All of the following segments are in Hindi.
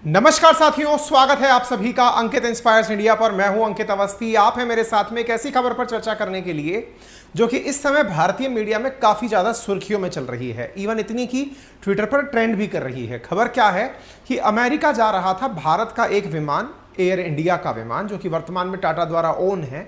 नमस्कार साथियों, स्वागत है आप सभी का अंकित इंस्पायर्स इंडिया पर। मैं हूं अंकित अवस्थी। आप हैं मेरे साथ में एक ऐसी खबर पर चर्चा करने के लिए जो कि इस समय भारतीय मीडिया में काफी ज्यादा सुर्खियों में चल रही है। इवन इतनी की ट्विटर पर ट्रेंड भी कर रही है। खबर क्या है कि अमेरिका जा रहा था भारत का एक विमान, एयर इंडिया का विमान, जो कि वर्तमान में टाटा द्वारा ओन है,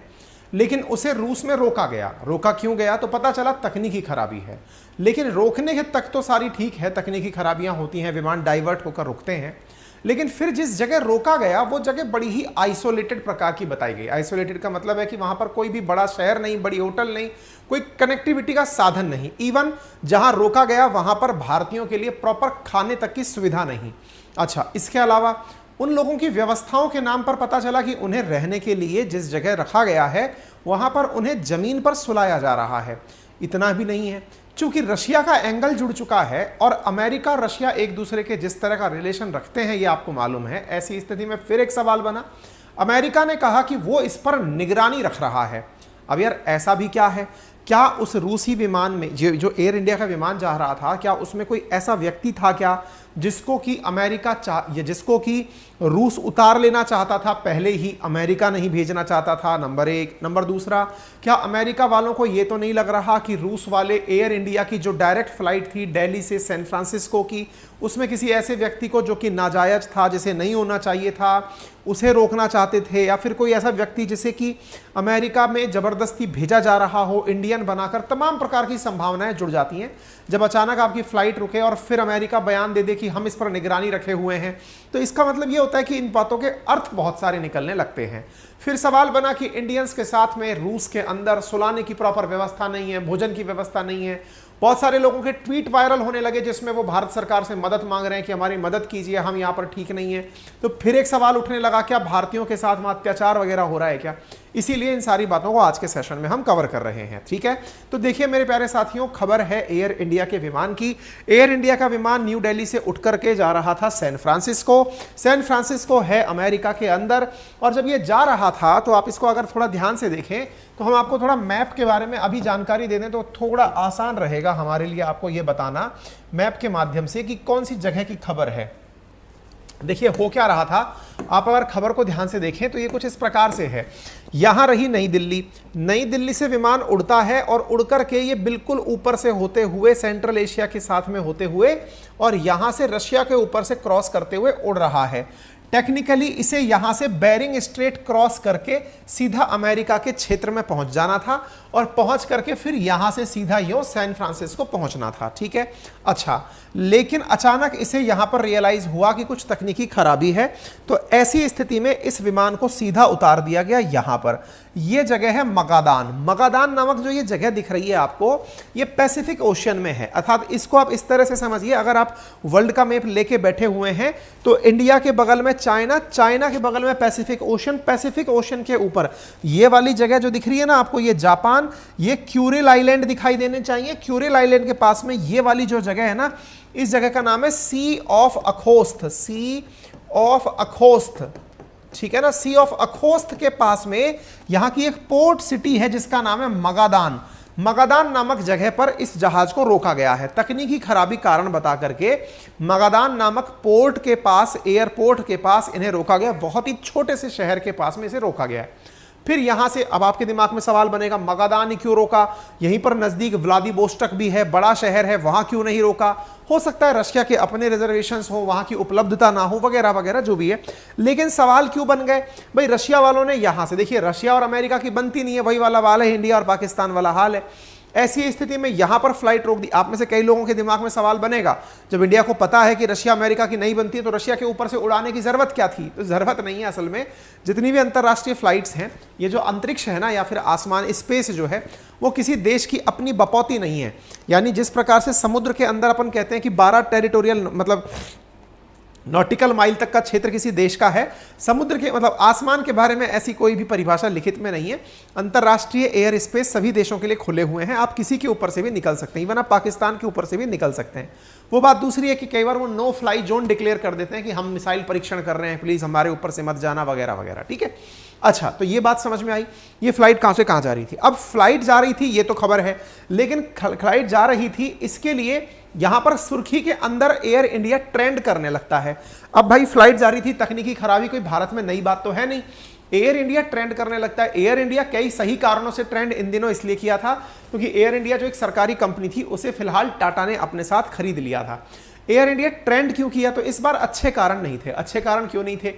लेकिन उसे रूस में रोका गया। रोका क्यों गया तो पता चला तकनीकी खराबी है। लेकिन रोकने के तक तो सारी ठीक है, तकनीकी खराबियां होती हैं, विमान डाइवर्ट होकर रुकते हैं, लेकिन फिर जिस जगह रोका गया वो जगह बड़ी ही आइसोलेटेड प्रकार की बताई गई। आइसोलेटेड का मतलब है कि वहां पर कोई भी बड़ा शहर नहीं, बड़ी होटल नहीं, कोई कनेक्टिविटी का साधन नहीं। इवन जहां रोका गया वहां पर भारतीयों के लिए प्रॉपर खाने तक की सुविधा नहीं। अच्छा, इसके अलावा उन लोगों की व्यवस्थाओं के नाम पर पता चला कि उन्हें रहने के लिए जिस जगह रखा गया है वहां पर उन्हें जमीन पर सुलाया जा रहा है। इतना भी नहीं है, चूंकि रशिया का एंगल जुड़ चुका है और अमेरिका रशिया एक दूसरे के जिस तरह का रिलेशन रखते हैं ये आपको मालूम है। ऐसी स्थिति में फिर एक सवाल बना। अमेरिका ने कहा कि वो इस पर निगरानी रख रहा है। अब यार ऐसा भी क्या है, क्या उस रूसी विमान में जो एयर इंडिया का विमान जा रहा था, क्या उसमें कोई ऐसा व्यक्ति था क्या जिसको कि जिसको कि रूस उतार लेना चाहता था, पहले ही अमेरिका नहीं भेजना चाहता था? नंबर एक। नंबर दूसरा, क्या अमेरिका वालों को यह तो नहीं लग रहा कि रूस वाले एयर इंडिया की जो डायरेक्ट फ्लाइट थी दिल्ली से सैन फ्रांसिस्को की, उसमें किसी ऐसे व्यक्ति को जो कि नाजायज था, जिसे नहीं होना चाहिए था, उसे रोकना चाहते थे? या फिर कोई ऐसा व्यक्ति जिसे कि अमेरिका में जबरदस्ती भेजा जा रहा हो, इंडियन बनाकर? तमाम प्रकार की संभावनाएं जुड़ जाती हैं जब अचानक आपकी फ्लाइट रुके और फिर अमेरिका बयान दे दे कि हम इस पर निगरानी रखे हुए हैं। तो इसका मतलब यह होता है कि इन बातों के अर्थ बहुत सारे निकलने लगते हैं। फिर सवाल बना कि इंडियंस के साथ में रूस के अंदर सुलाने की प्रॉपर व्यवस्था नहीं है, भोजन की व्यवस्था नहीं है। बहुत सारे लोगों के ट्वीट वायरल होने लगे जिसमें वो भारत सरकार से मदद मांग रहे हैं कि हमारी मदद कीजिए, हम यहाँ पर ठीक नहीं है। तो फिर एक सवाल उठने लगा, क्या भारतीयों के साथ में अत्याचार वगैरह हो रहा है क्या? इसीलिए इन सारी बातों को आज के सेशन में हम कवर कर रहे हैं। ठीक है, तो देखिए मेरे प्यारे साथियों, खबर है एयर इंडिया के विमान की। एयर इंडिया का विमान न्यू दिल्ली से उठ करके जा रहा था सैन फ्रांसिस्को। सैन फ्रांसिस्को है अमेरिका के अंदर, और जब ये जा रहा था तो आप इसको अगर थोड़ा ध्यान से देखें तो हम आपको थोड़ा मैप के बारे में अभी जानकारी दे दें तो थोड़ा आसान रहेगा हमारे लिए आपको ये बताना मैप के माध्यम से कि कौन सी जगह की खबर है। देखिए हो क्या रहा था, आप अगर खबर को ध्यान से देखें तो ये कुछ इस प्रकार से है। यहां रही नई दिल्ली, नई दिल्ली से विमान उड़ता है और उड़ करके ये बिल्कुल ऊपर से होते हुए सेंट्रल एशिया के साथ में होते हुए और यहां से रशिया के ऊपर से क्रॉस करते हुए उड़ रहा है। टेक्निकली इसे यहां से बेरिंग स्ट्रेट क्रॉस करके सीधा अमेरिका के क्षेत्र में पहुंच जाना था और पहुंच करके फिर यहां से सीधा यूं सैन फ्रांसिस्को पहुंचना था। ठीक है, अच्छा, लेकिन अचानक इसे यहां पर रियलाइज हुआ कि कुछ तकनीकी खराबी है, तो ऐसी स्थिति में इस विमान को सीधा उतार दिया गया यहां पर। यह जगह है मगादान। मगादान नामक जो ये जगह दिख रही है आपको, ये पैसिफिक ओशियन में है। अर्थात इसको आप इस तरह से समझिए, अगर आप वर्ल्ड का मैप लेके बैठे हुए हैं तो इंडिया के बगल में चाइना, चाइना के बगल में पैसिफिक ओशन, पैसिफिक ओशन के ऊपर ये वाली जगह जो दिख रही है ना आपको, ये जापान, ये क्यूरिल आइलैंड दिखाई देने चाहिए। क्यूरिल आइलैंड के पास में ये वाली जो जगह है ना, इस जगह का नाम है सी ऑफ अखोस्त। सी ऑफ अखोस्त, ठीक है ना, सी ऑफ अखोस्त के पास में यहां की एक पोर्ट सिटी है जिसका नाम है मगादान। मगादान नामक जगह पर इस जहाज को रोका गया है। तकनीकी खराबी कारण बता करके मगादान नामक पोर्ट के पास, एयरपोर्ट के पास इन्हें रोका गया। बहुत ही छोटे से शहर के पास में इसे रोका गया है। फिर यहां से अब आपके दिमाग में सवाल बनेगा, मगादान क्यों रोका? यहीं पर नजदीक व्लादिवोस्टोक भी है, बड़ा शहर है, वहां क्यों नहीं रोका? हो सकता है रशिया के अपने रिजर्वेशंस हो, वहां की उपलब्धता ना हो, वगैरह वगैरह जो भी है। लेकिन सवाल क्यों बन गए भाई? रशिया वालों ने यहां से, देखिए रशिया और अमेरिका की बनती नहीं है, वही वाला हाल है, इंडिया और पाकिस्तान वाला हाल है। ऐसी स्थिति में यहां पर फ्लाइट रोक दी। आप में से कई लोगों के दिमाग में सवाल बनेगा, जब इंडिया को पता है कि रशिया अमेरिका की नहीं बनती है तो रशिया के ऊपर से उड़ाने की जरूरत क्या थी? तो जरूरत नहीं है। असल में जितनी भी अंतरराष्ट्रीय फ्लाइट्स हैं, ये जो अंतरिक्ष है ना या फिर आसमान, स्पेस जो है, वो किसी देश की अपनी बपौती नहीं है। यानी जिस प्रकार से समुद्र के अंदर अपन कहते हैं कि 12 टेरिटोरियल मतलब नॉटिकल माइल तक का क्षेत्र किसी देश का है, समुद्र के मतलब आसमान के बारे में ऐसी कोई भी परिभाषा लिखित में नहीं है। अंतरराष्ट्रीय एयर स्पेस सभी देशों के लिए खुले हुए हैं, आप किसी के ऊपर से भी निकल सकते हैं, इवन आप पाकिस्तान के ऊपर से भी निकल सकते हैं। वो बात दूसरी है कि कई बार वो नो फ्लाई जोन डिक्लेयर कर देते हैं कि हम मिसाइल परीक्षण कर रहे हैं, प्लीज हमारे ऊपर से मत जाना, वगैरह वगैरह। ठीक है, अच्छा, तो ये बात समझ में आई। ये फ्लाइट कहां से कहां जा रही थी? अब फ्लाइट जा रही थी ये तो खबर है, लेकिन फ्लाइट जा रही थी इसके लिए यहां पर सुर्खी के अंदर एयर इंडिया ट्रेंड करने लगता है। अब भाई फ्लाइट जा रही थी, तकनीकी खराबी कोई भारत में नई बात तो है नहीं, एयर इंडिया ट्रेंड करने लगता है। एयर इंडिया कई सही कारणों से ट्रेंड इन दिनों इसलिए किया था क्योंकि एयर इंडिया जो एक सरकारी कंपनी थी उसे फिलहाल टाटा ने अपने साथ खरीद लिया था। एयर इंडिया ट्रेंड क्यों किया? तो इस बार अच्छे कारण नहीं थे। अच्छे कारण क्यों नहीं थे?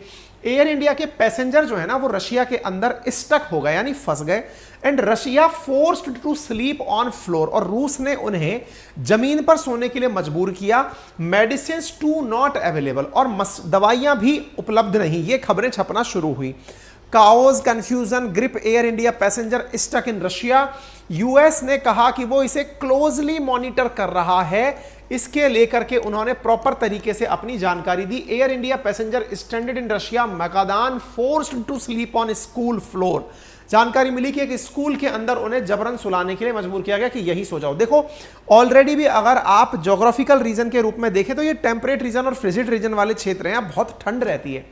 एयर इंडिया के पैसेंजर जो है ना वो रशिया के अंदर स्टक हो गए, यानी फंस गए, and Russia forced to sleep on floor, और रूस ने उन्हें जमीन पर सोने के लिए मजबूर किया। मेडिसिन टू नॉट अवेलेबल, और दवाइयां भी उपलब्ध नहीं, ये खबरें छपना शुरू हुई। Chaos, confusion grip Air India passenger stuck in Russia. US ने कहा कि वो इसे क्लोजली मॉनिटर कर रहा है, इसके लेकर के उन्होंने प्रॉपर तरीके से अपनी जानकारी दी। Air India passenger stranded in Russia, Magadan forced to sleep on school floor. जानकारी मिली कि एक स्कूल के अंदर उन्हें जबरन सुलाने के लिए मजबूर किया गया कि यही सो जाओ। देखो ऑलरेडी भी अगर आप ज्योग्राफिकल रीजन के रूप में देखें तो ये टेम्परेट रीजन और फ्रिजिड रीजन वाले क्षेत्र हैं, बहुत ठंड रहती है।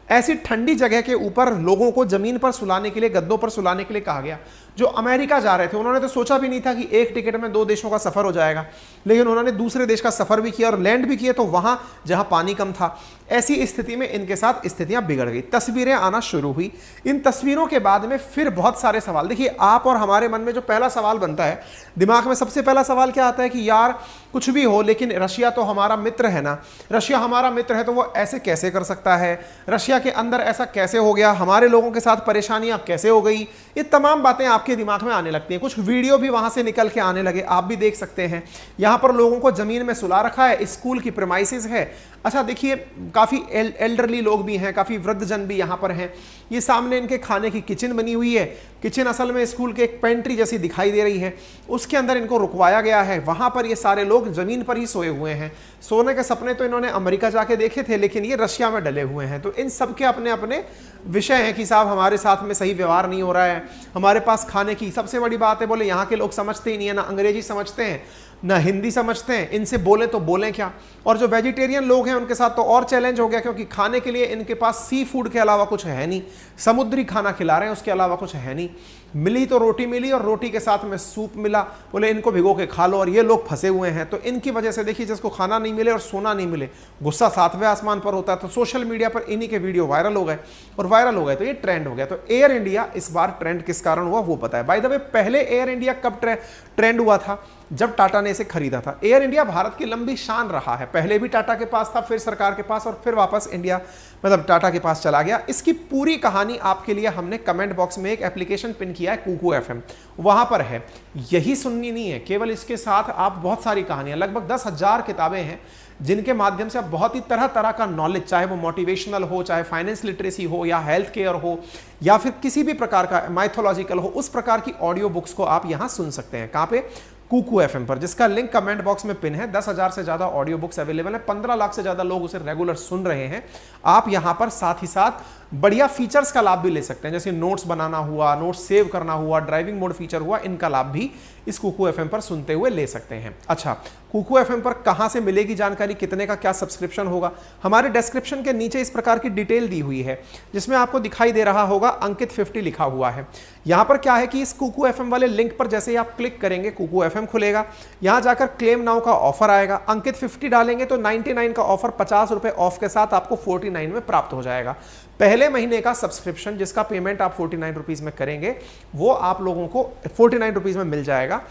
ऐसी ठंडी जगह के ऊपर लोगों को जमीन पर सुलाने के लिए, गद्दों पर सुलाने के लिए कहा गया। जो अमेरिका जा रहे थे उन्होंने तो सोचा भी नहीं था कि एक टिकट में 2 देशों का सफर हो जाएगा, लेकिन उन्होंने दूसरे देश का सफर भी किया और लैंड भी किया तो वहां जहां पानी कम था। ऐसी स्थिति में इनके साथ स्थितियां बिगड़ गई, तस्वीरें आना शुरू हुई। इन तस्वीरों के बाद में फिर बहुत सारे सवाल, देखिए आप और हमारे मन में जो पहला सवाल बनता है, दिमाग में सबसे पहला सवाल क्या आता है कि यार कुछ भी हो लेकिन रशिया तो हमारा मित्र है ना, रशिया हमारा मित्र है तो वो ऐसे कैसे कर सकता है, रशिया के अंदर ऐसा कैसे हो गया, हमारे लोगों के साथ परेशानियां कैसे हो गई, ये तमाम बातें आपके दिमाग में आने लगती हैं। कुछ वीडियो भी वहां से निकल के आने लगे, आप भी देख सकते हैं। यहां पर लोगों को जमीन में सुला रखा है, स्कूल की प्रेमाइसिस है। अच्छा देखिए काफी एल्डरली लोग भी हैं, काफी वृद्धजन भी यहां पर हैं। ये सामने इनके खाने की किचन बनी हुई है, किचन असल में स्कूल के एक पेंट्री जैसी दिखाई दे रही है, उसके अंदर इनको रुकवाया गया है। वहां पर ये सारे लोग जमीन पर ही सोए हुए हैं। सोने के सपने तो इन्होंने अमेरिका जाके देखे थे, लेकिन ये रशिया में डले हुए हैं। तो इन सबके अपने अपने विषय हैं कि साहब हमारे साथ में सही व्यवहार नहीं हो रहा है, हमारे पास खाने की सबसे बड़ी बात है, बोले यहाँ के लोग समझते ही नहीं है, ना अंग्रेजी समझते हैं ना हिंदी समझते हैं, इनसे बोले तो बोलें क्या। और जो वेजिटेरियन लोग हैं उनके साथ तो और चैलेंज हो गया, क्योंकि खाने के लिए इनके पास सी फूड के अलावा कुछ है नहीं, समुद्री खाना खिला रहे हैं उसके अलावा कुछ है नहीं। मिली तो रोटी मिली और रोटी के साथ में सूप मिला, बोले इनको भिगो के खा लो, और ये लोग फंसे हुए हैं। तो इनकी वजह से देखिए जिसको खाना नहीं मिले और सोना नहीं मिले, गुस्सा 7वें आसमान पर होता है। तो सोशल मीडिया पर इन्हीं के वीडियो वायरल हो गए, और वायरल हो गए तो ये ट्रेंड हो गया। तो एयर इंडिया इस बार ट्रेंड किस कारण हुआ वो पता है। बाय द वे पहले एयर इंडिया कब ट्रेंड हुआ था? जब टाटा ने इसे खरीदा था। एयर इंडिया भारत की लंबी शान रहा है, पहले भी टाटा के पास था, फिर सरकार के पास, और फिर वापस इंडिया मतलब टाटा के पास चला गया। इसकी पूरी कहानी आपके लिए हमने कमेंट बॉक्स में एक एप्लीकेशन पिन किया है, कुकू एफएम, वहां पर है। यही सुननी नहीं है, केवल इसके साथ आप बहुत सारी कहानियां, लगभग 10,000 किताबें हैं जिनके माध्यम से आप बहुत ही तरह तरह का नॉलेज, चाहे वो मोटिवेशनल हो, चाहे फाइनेंस लिटरेसी हो, या हेल्थ केयर हो, या फिर किसी भी प्रकार का माइथोलॉजिकल हो, उस प्रकार की ऑडियो बुक्स को आप यहां सुन सकते हैं। कहां पे? कुकू एफएम पर, जिसका लिंक कमेंट बॉक्स में पिन है। 10,000 से ज्यादा ऑडियो बुक्स अवेलेबल है, 15 लाख से ज्यादा लोग उसे रेगुलर सुन रहे हैं। आप यहां पर साथ ही साथ बढ़िया फीचर्स का लाभ भी ले सकते हैं, जैसे नोट्स बनाना हुआ, नोट्स सेव करना हुआ, ड्राइविंग मोड फीचर हुआ, इनका लाभ भी इस कुकू एफएम पर सुनते हुए ले सकते हैं। अच्छा, कुकू एफएम पर कहां से मिलेगी जानकारी, कितने का क्या सब्सक्रिप्शन होगा, हमारे डिस्क्रिप्शन के नीचे इस प्रकार की डिटेल दी हुई है, जिसमें आपको दिखाई दे रहा होगा अंकित 50 लिखा हुआ है। यहां पर क्या है कि इस कुकू एफएम वाले लिंक पर जैसे ही आप क्लिक करेंगे कुकू एफएम खुलेगा, यहां जाकर क्लेम नाउ का ऑफर आएगा, अंकित 50 डालेंगे तो 99 का ऑफर 50 रुपए ऑफ के साथ आपको 49 में प्राप्त हो जाएगा। पहले महीने का सब्सक्रिप्शन जिसका पेमेंट आप 49 रुपीज में करेंगे वो आप लोगों को 49 रुपीज में मिल जाएगा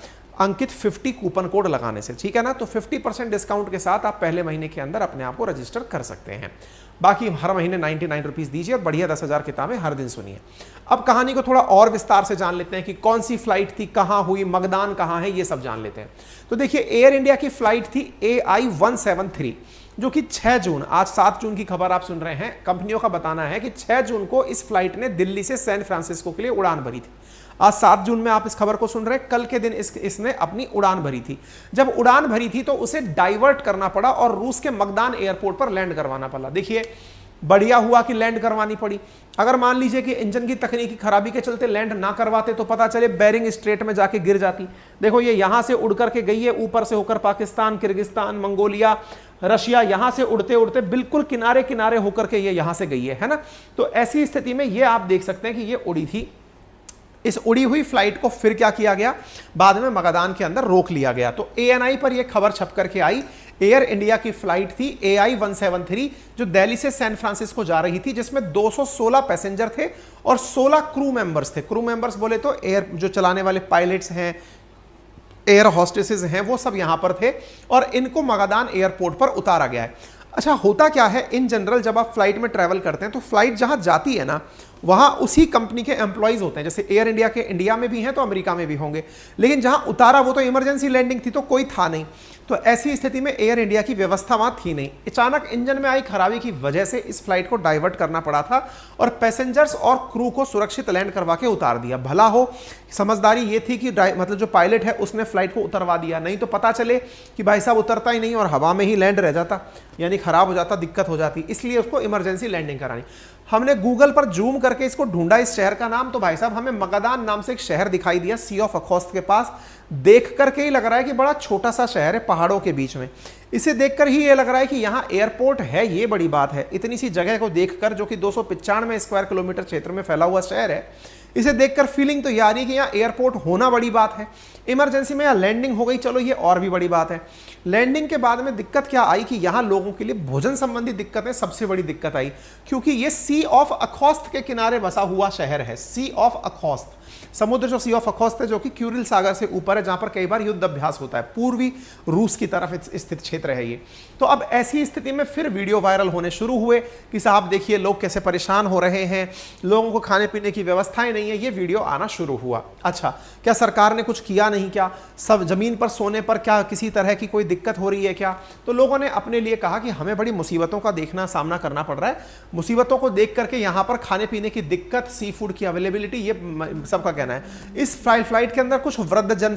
अंकित 50 कूपन कोड लगाने से, ठीक है ना। तो 50% डिस्काउंट के साथ आप पहले महीने के अंदर अपने आप को रजिस्टर कर सकते हैं। बाकी हर महीने 99 रुपीज दीजिए और बढ़िया 10,000 किताबें हर दिन सुनिए। अब कहानी को थोड़ा और विस्तार से जान लेते हैं कि कौन सी फ्लाइट थी, कहां हुई, मगदान कहां है, ये सब जान लेते हैं। तो देखिए एयर इंडिया की फ्लाइट थी AI 173, जो कि 6 जून, आज 7 जून की खबर आप सुन रहे हैं, कंपनियों का बताना है कि 6 जून को इस फ्लाइट ने दिल्ली से सैन फ्रांसिस्को के लिए उड़ान भरी थी। आज 7 जून में आप इस खबर को सुन रहे हैं, कल के दिन इसने अपनी उड़ान भरी थी। जब उड़ान भरी थी तो उसे डाइवर्ट करना पड़ा और रूस के मगदान एयरपोर्ट पर लैंड करवाना पड़ा। देखिए बढ़िया हुआ कि लैंड करवानी पड़ी। अगर मान लीजिए कि इंजन की तकनीकी खराबी के चलते लैंड ना करवाते तो पता चले बेरिंग स्ट्रेट में जाके गिर जाती। देखो ये यहां से उड़ करके गई है, ऊपर से होकर पाकिस्तान, किर्गिस्तान, मंगोलिया, रशिया, यहां से उड़ते उड़ते बिल्कुल किनारे किनारे होकर के ये यहां से गई है ना। तो ऐसी स्थिति में ये आप देख सकते हैं कि ये उड़ी थी। इस उड़ी हुई फ्लाइट को फिर क्या किया गया, बाद में मगादान के अंदर रोक लिया गया। तो ANI पर यह खबर छप करके आई, एयर इंडिया की फ्लाइट थी AI 173 जो दिल्ली से सैन फ्रांसिस्को जा रही थी, जिसमें 216 पैसेंजर थे और 16 क्रू मेंबर्स थे। क्रू मेंबर्स बोले तो एयर जो चलाने वाले पायलट्स हैं, एयर होस्टेसेस हैं, वो सब यहां पर थे और इनको मगादान एयरपोर्ट पर उतारा गया है। अच्छा, होता क्या है इन जनरल, जब आप फ्लाइट में ट्रैवल करते हैं तो फ्लाइट जहां जाती है ना, वहां उसी कंपनी के एम्प्लॉइज होते हैं। जैसे एयर इंडिया के इंडिया में भी हैं तो अमेरिका में भी होंगे, लेकिन जहां उतारा वो तो इमरजेंसी लैंडिंग थी तो कोई था नहीं। तो ऐसी स्थिति में एयर इंडिया की व्यवस्था वहां थी नहीं। अचानक इंजन में आई खराबी की वजह से इस फ्लाइट को डाइवर्ट करना पड़ा था और पैसेंजर्स और क्रू को सुरक्षित लैंड करवा के उतार दिया। भला हो, समझदारी ये थी कि मतलब जो पायलट है उसने फ्लाइट को उतरवा दिया, नहीं तो पता चले कि भाई साहब उतरता ही नहीं और हवा में ही लैंड रह जाता, यानी खराब हो जाता, दिक्कत हो जाती। इसलिए उसको इमरजेंसी लैंडिंग करानी। हमने गूगल पर जूम करके इसको ढूंढा, इस शहर का नाम, तो भाई साहब हमें मगादान नाम से एक शहर दिखाई दिया सी ऑफ अखौस्त के पास। देख करके ही लग रहा है कि बड़ा छोटा सा शहर है पहाड़ों के बीच में। इसे देखकर ही ये लग रहा है कि यहाँ एयरपोर्ट है, ये बड़ी बात है। इतनी सी जगह को देखकर, जो कि 295 स्क्वायर किलोमीटर क्षेत्र में फैला हुआ शहर है, इसे देखकर फीलिंग तो ये आ रही है कि यहाँ एयरपोर्ट होना बड़ी बात है। इमरजेंसी में यहाँ लैंडिंग हो गई, चलो ये और भी बड़ी बात है। लैंडिंग के बाद में दिक्कत क्या आई कि यहाँ लोगों के लिए भोजन संबंधी दिक्कतें सबसे बड़ी दिक्कत आई, क्योंकि ये सी ऑफ अखौस्त के किनारे बसा हुआ शहर है। सी ऑफ अखौस्त समुद्र, जो सी ऑफ अखौस्त है, जो कि क्यूरिल सागर से ऊपर है, जहां पर कई बार युद्ध अभ्यास होता है। पूर्वी रूस की तरफ स्थित क्षेत्र है ये। तो अब ऐसी स्थिति में फिर वीडियो वायरल होने शुरू हुए कि साहब देखिए लोग कैसे परेशान हो रहे हैं, लोगों को खाने पीने की व्यवस्थाएं नहीं है। ये वीडियो आना शुरू हुआ। अच्छा, क्या सरकार ने कुछ किया नहीं क्या? सब जमीन पर सोने पर क्या किसी तरह की कोई दिक्कत हो रही है क्या? तो लोगों ने अपने लिए कहा कि हमें बड़ी मुसीबतों का सामना करना पड़ रहा है। मुसीबतों को देख करके यहाँ पर खाने पीने की दिक्कत, सी फूड की अवेलेबिलिटी, ये सबका कहना है। इस फ्लाइट के अंदर कुछ वृद्धजन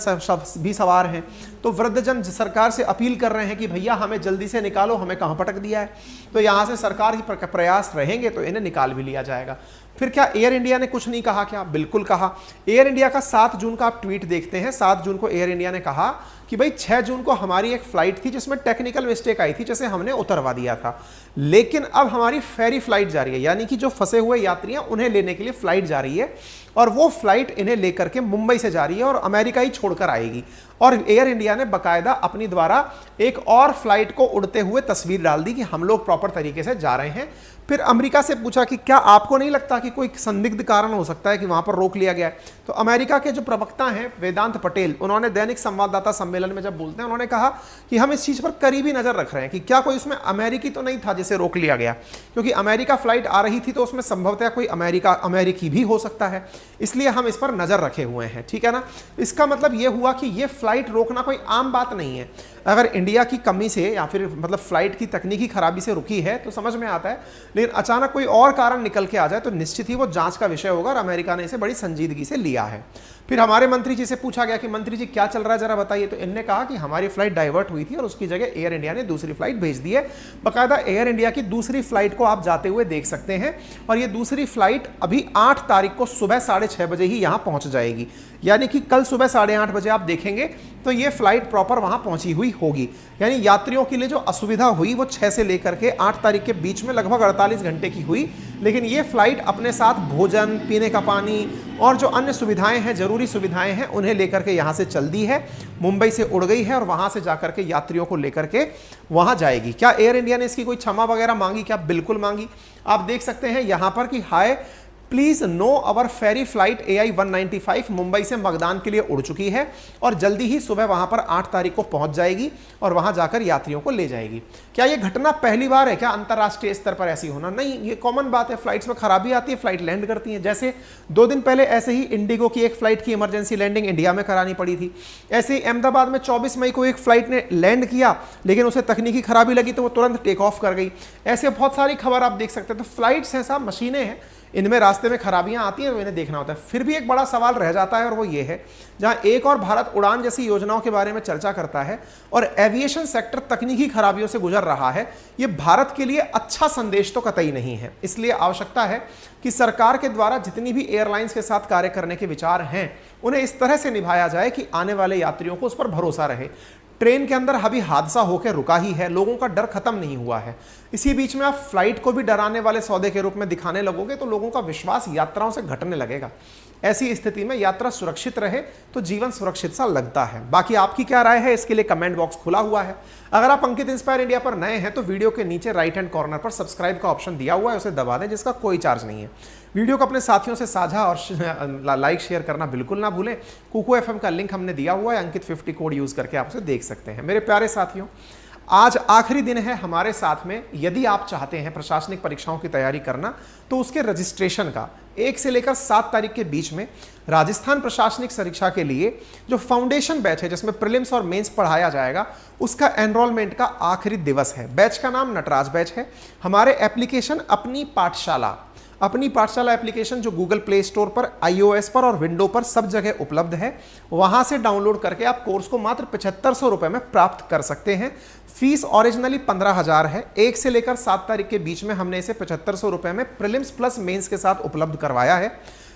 भी सवार हैं, तो वृद्धजन सरकार से अपील कर रहे हैं कि भैया हमें जल्दी से निकालो, हमें कहां पटक दिया है। तो यहां से सरकार की प्रयास रहेंगे तो इन्हें निकाल भी लिया जाएगा। फिर क्या एयर इंडिया ने कुछ नहीं कहा क्या? बिल्कुल कहा। एयर इंडिया का 7 जून का आप ट्वीट देखते हैं। 7 जून को एयर इंडिया ने कहा कि भाई 6 जून को हमारी एक फ्लाइट थी जिसमें टेक्निकल मिस्टेक आई थी, जैसे हमने उतरवा दिया था, लेकिन अब हमारी फेरी फ्लाइट जा रही है, यानी कि जो फंसे हुए यात्री हैं उन्हें लेने के लिए फ्लाइट जा रही है और वो फ्लाइट इन्हें लेकर के मुंबई से जा रही है और अमेरिका ही छोड़कर आएगी। और एयर इंडिया ने बाकायदा अपनी द्वारा एक और फ्लाइट को उड़ते हुए तस्वीर डाल दी कि हम लोग प्रॉपर तरीके से जा रहे हैं। फिर अमेरिका से पूछा कि क्या आपको नहीं लगता कि कोई संदिग्ध कारण हो सकता है कि वहां पर रोक लिया गया है? तो अमेरिका के जो प्रवक्ता हैं वेदांत पटेल, उन्होंने दैनिक संवाददाता सम्मेलन में जब बोलते हैं, उन्होंने कहा कि हम इस चीज पर करीबी नजर रख रहे हैं कि क्या कोई उसमें अमेरिकी तो नहीं था जिसे रोक लिया गया, क्योंकि अमेरिका फ्लाइट आ रही थी तो उसमें संभवतः कोई अमेरिकी भी हो सकता है, इसलिए हम इस पर नजर रखे हुए हैं। ठीक है ना? इसका मतलब यह हुआ कि यह फ्लाइट रोकना कोई आम बात नहीं है। अगर इंडिया की कमी से या फिर मतलब फ्लाइट की तकनीकी खराबी से रुकी है तो समझ में आता है, लेकिन अचानक कोई और कारण निकल के आ जाए तो निश्चित ही वो जांच का विषय होगा और अमेरिका ने इसे बड़ी संजीदगी से लिया है। फिर हमारे मंत्री जी से पूछा गया कि मंत्री जी क्या चल रहा है जरा बताइए, तो इनने कहा कि हमारी फ्लाइट डाइवर्ट हुई थी और उसकी जगह एयर इंडिया ने दूसरी फ्लाइट भेज दी है। बाकायदा एयर इंडिया की दूसरी फ्लाइट को आप जाते हुए देख सकते हैं और ये दूसरी फ्लाइट अभी 8 तारीख को सुबह 6:30 बजे ही यहां पहुंच जाएगी, यानी कि कल सुबह 8:30 बजे आप देखेंगे तो ये फ्लाइट प्रॉपर वहां पहुंची हुई होगी। यानी यात्रियों के लिए जो असुविधा हुई वो 6 से लेकर के 8 तारीख के बीच में लगभग 48 घंटे की हुई, लेकिन ये फ्लाइट अपने साथ भोजन, पीने का पानी और जो अन्य सुविधाएं हैं, जरूरी सुविधाएं हैं, उन्हें लेकर के यहां से चल दी है, मुंबई से उड़ गई है और वहां से जाकर के यात्रियों को लेकर के वहां जाएगी। क्या एयर इंडिया ने इसकी कोई क्षमा वगैरह मांगी? क्या बिल्कुल मांगी। आप देख सकते हैं यहां पर कि hi please know our ferry flight AI 195 Mumbai से मगदान के लिए उड़ चुकी है और जल्दी ही सुबह वहां पर 8 तारीख को पहुंच जाएगी और वहां जाकर यात्रियों को ले जाएगी। क्या यह घटना पहली बार है क्या अंतरराष्ट्रीय स्तर पर ऐसी होना? नहीं, ये कॉमन बात है। फ्लाइट्स में खराबी आती है, फ्लाइट लैंड करती है। जैसे 2 दिन पहले ऐसे ही इंडिगो की एक फ्लाइट की इमरजेंसी लैंडिंग इंडिया में करानी पड़ी थी। ऐसे ही अहमदाबाद में 24 मई को एक फ्लाइट ने लैंड किया, लेकिन उसे तकनीकी खराबी लगी तो वो तुरंत टेक ऑफ कर गई। ऐसे बहुत सारी खबर आप देख सकते हैं। तो फ्लाइट्स हैं साहब, मशीनें हैं, इनमें रास्ते में खराबियां आती हैं तो इन्हें देखना होता है। फिर भी एक बड़ा सवाल रह जाता है और वो ये है, जहां एक और भारत उड़ान जैसी योजनाओं के बारे में चर्चा करता है और एविएशन सेक्टर तकनीकी खराबियों से गुजर रहा है, ये भारत के लिए अच्छा संदेश तो कतई नहीं है। इसलिए आवश्यकता है कि सरकार के द्वारा जितनी भी एयरलाइंस के साथ कार्य करने के विचार हैं उन्हें इस तरह से निभाया जाए कि आने वाले यात्रियों को उस पर भरोसा रहे। ट्रेन के अंदर अभी हादसा होकर रुका ही है, लोगों का डर खत्म नहीं हुआ है। इसी बीच में आप फ्लाइट को भी डराने वाले सौदे के रूप में दिखाने लगोगे तो लोगों का विश्वास यात्राओं से घटने लगेगा। ऐसी स्थिति में यात्रा सुरक्षित रहे तो जीवन सुरक्षित सा लगता है। बाकी आपकी क्या राय है इसके लिए कमेंट बॉक्स खुला हुआ है। अगर आप अंकित इंस्पायर इंडिया पर नए हैं तो वीडियो के नीचे राइट हैंड कॉर्नर पर सब्सक्राइब का ऑप्शन दिया हुआ है, उसे दबा दें, जिसका कोई चार्ज नहीं है। वीडियो को अपने साथियों से साझा और लाइक शेयर करना बिल्कुल ना भूलें। कुकू एफएम का लिंक हमने दिया हुआ है, अंकित 50 कोड यूज करके आप उसे देख सकते हैं। मेरे प्यारे साथियों, आज आखिरी दिन है हमारे साथ में। यदि आप चाहते हैं प्रशासनिक परीक्षाओं की तैयारी करना तो उसके रजिस्ट्रेशन का 1 से लेकर 7 तारीख के बीच में राजस्थान प्रशासनिक परीक्षा के लिए जो फाउंडेशन बैच है जिसमें प्रीलिम्स और मेंस पढ़ाया जाएगा, उसका एनरोलमेंट का आखिरी दिवस है। बैच का नाम नटराज बैच है। हमारे एप्लीकेशन अपनी पाठशाला एप्लीकेशन जो गूगल प्ले स्टोर पर, iOS पर और विंडो पर सब जगह उपलब्ध है, वहां से डाउनलोड करके आप कोर्स को मात्र 7500 रुपए में प्राप्त कर सकते हैं। फीस ओरिजिनली 15,000 है। 1 से लेकर 7 तारीख के बीच में हमने इसे 7500 रुपए में प्रीलिम्स प्लस मेंस के साथ उपलब्ध करवाया है।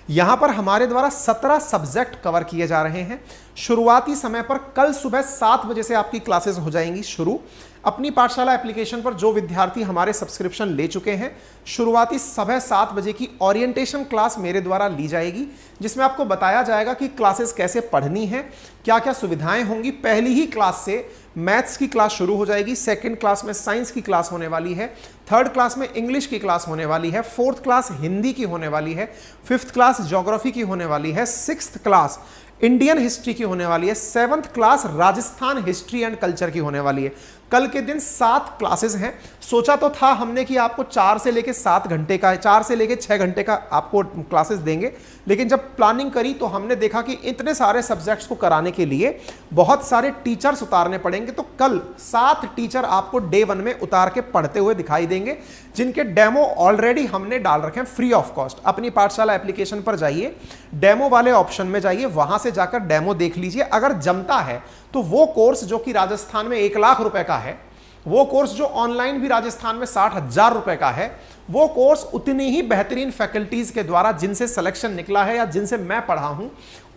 यहां पर हमारे द्वारा 17 सब्जेक्ट कवर किए जा रहे हैं। शुरुआती समय पर कल सुबह 7 बजे से आपकी क्लासेस हो जाएंगी शुरू। अपनी पाठशाला एप्लीकेशन पर जो विद्यार्थी हमारे सब्सक्रिप्शन ले चुके हैं, शुरुआती सुबह 7 बजे की ओरिएंटेशन क्लास मेरे द्वारा ली जाएगी, जिसमें आपको बताया जाएगा कि क्लासेस कैसे पढ़नी है, क्या क्या सुविधाएं होंगी। पहली ही क्लास से मैथ्स की क्लास शुरू हो जाएगी, सेकंड क्लास में साइंस की क्लास होने वाली है, थर्ड क्लास में इंग्लिश की क्लास होने वाली है, फोर्थ क्लास हिंदी की होने वाली है, फिफ्थ क्लास ज्योग्राफी की होने वाली है, सिक्स्थ क्लास इंडियन हिस्ट्री की होने वाली है, seventh class Rajasthan history and culture की होने वाली है। कल के दिन 7 क्लासेस हैं। सोचा तो था हमने कि आपको 4 से लेकर 7 घंटे का, 4 से लेकर 6 घंटे का आपको क्लासेस देंगे, लेकिन जब प्लानिंग करी तो हमने देखा कि इतने सारे सब्जेक्ट्स को कराने के लिए बहुत सारे टीचर्स उतारने पड़ेंगे। तो कल 7 टीचर आपको डे 1 में उतार के पढ़ते हुए दिखाई देंगे, जिनके डेमो ऑलरेडी हमने डाल रखे हैं फ्री ऑफ कॉस्ट। अपनी पाठशाला एप्लीकेशन पर जाइए, डेमो वाले ऑप्शन में जाइए, वहां से जाकर डेमो देख लीजिए। अगर जमता है तो वो कोर्स जो कि राजस्थान में 1 लाख रुपए का है, वो कोर्स जो ऑनलाइन भी राजस्थान में 60,000 रुपए का है, वो कोर्स उतनी ही बेहतरीन फैकल्टीज के द्वारा जिनसे सिलेक्शन निकला है या जिनसे मैं पढ़ा हूं,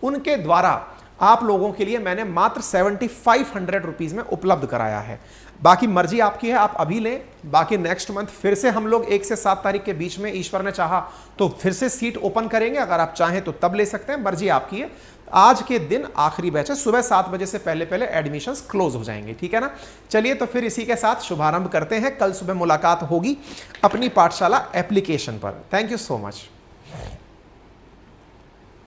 उनके द्वारा आप लोगों के लिए मैंने मात्र 7500 रुपीज में उपलब्ध कराया है। बाकी मर्जी आपकी है, आप अभी लें। बाकी नेक्स्ट मंथ फिर से हम लोग 1 से 7 तारीख के बीच में, ईश्वर ने चाहा तो फिर से सीट ओपन करेंगे। अगर आप चाहें तो तब ले सकते हैं, मर्जी आपकी है। आज के दिन आखिरी बैच है, सुबह 7 बजे से पहले पहले एडमिशंस क्लोज हो जाएंगे, ठीक है ना। चलिए तो फिर इसी के साथ शुभारंभ करते हैं। कल सुबह मुलाकात होगी अपनी पाठशाला एप्लीकेशन पर। Thank you so much.